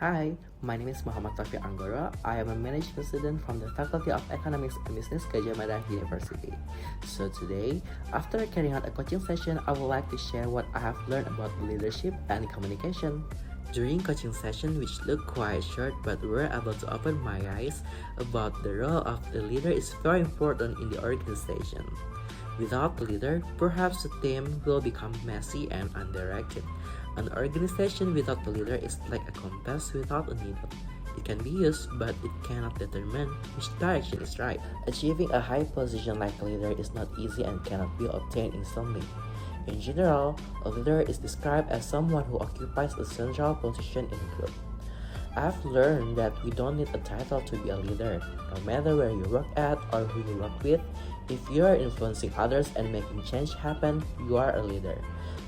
Hi, my name is Muhammad Taufik Anggoro. I am a management student from the Faculty of Economics and Business Gadjah Mada University. So today, after carrying out a coaching session, I would like to share what I have learned about leadership and communication. During coaching session, which looked quite short but were able to open my eyes about the role of the leader is very important in the organization. Without the leader, perhaps the team will become messy and undirected. An organization without the leader is like a compass without a needle. It can be used, but it cannot determine which direction is right. Achieving a high position like a leader is not easy and cannot be obtained instantly. In general, a leader is described as someone who occupies a central position in a group. I've learned that we don't need a title to be a leader. No matter where you work at or who you work with, if you are influencing others and making change happen, you are a leader.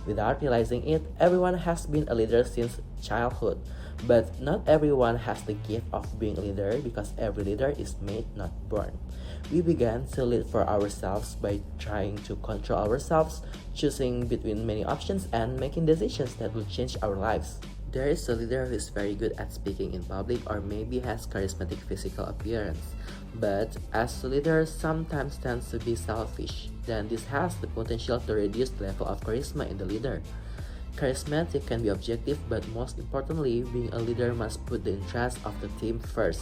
Without realizing it, everyone has been a leader since childhood. But not everyone has the gift of being a leader because every leader is made, not born. We began to lead for ourselves by trying to control ourselves, choosing between many options, and making decisions that will change our lives. There is a leader who is very good at speaking in public or maybe has charismatic physical appearance, but as a leader sometimes tends to be selfish, then this has the potential to reduce the level of charisma in the leader. Charismatic can be objective, but most importantly, being a leader must put the interests of the team first.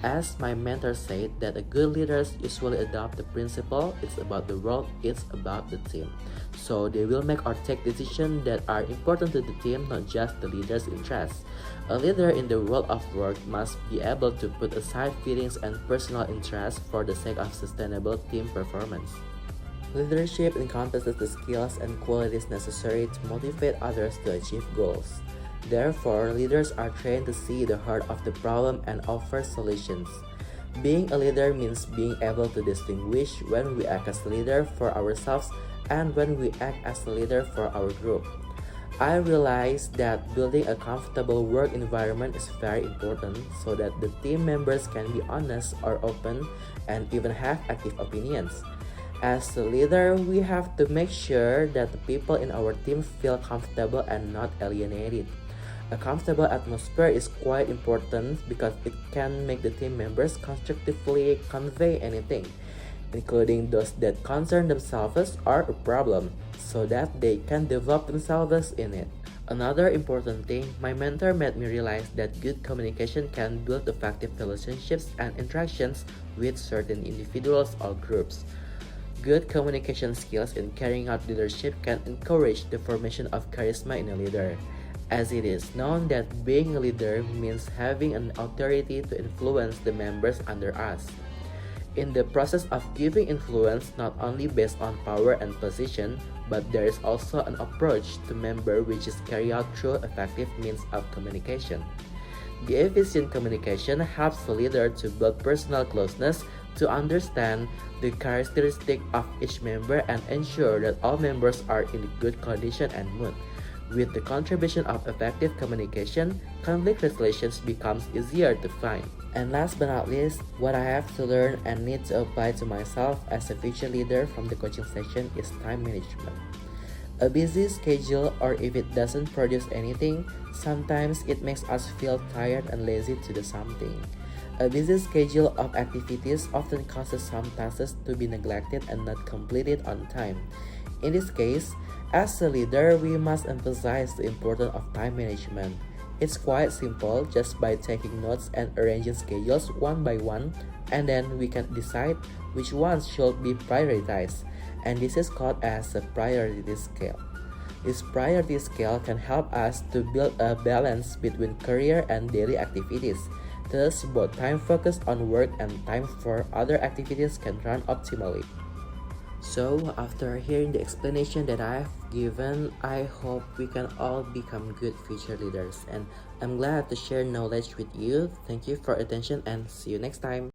As my mentor said, that a good leaders usually adopt the principle, it's about the world, it's about the team. So they will make or take decisions that are important to the team, not just the leader's interests. A leader in the world of work must be able to put aside feelings and personal interests for the sake of sustainable team performance. Leadership encompasses the skills and qualities necessary to motivate others to achieve goals. Therefore, leaders are trained to see the heart of the problem and offer solutions. Being a leader means being able to distinguish when we act as a leader for ourselves and when we act as a leader for our group. I realized that building a comfortable work environment is very important so that the team members can be honest or open and even have active opinions. As a leader, we have to make sure that the people in our team feel comfortable and not alienated. A comfortable atmosphere is quite important because it can make the team members constructively convey anything, including those that concern themselves or a problem, so that they can develop themselves in it. Another important thing, my mentor made me realize that good communication can build effective relationships and interactions with certain individuals or groups. Good communication skills in carrying out leadership can encourage the formation of charisma in a leader, as it is known that being a leader means having an authority to influence the members under us. In the process of giving influence, not only based on power and position, but there is also an approach to member which is carried out through effective means of communication. The efficient communication helps the leader to build personal closeness, to understand the characteristics of each member and ensure that all members are in good condition and mood. With the contribution of effective communication, conflict resolutions becomes easier to find. And last but not least, what I have to learn and need to apply to myself as a future leader from the coaching session is time management. A busy schedule, or if it doesn't produce anything, sometimes it makes us feel tired and lazy to do something. A busy schedule of activities often causes some tasks to be neglected and not completed on time. In this case, as a leader, we must emphasize the importance of time management. It's quite simple, just by taking notes and arranging schedules one by one, and then we can decide which ones should be prioritized, and this is called as a priority scale. This priority scale can help us to build a balance between career and daily activities. Thus, both time focused on work and time for other activities can run optimally. So, after hearing the explanation that I have given, I hope we can all become good future leaders, and I'm glad to share knowledge with you. Thank you for attention and see you next time.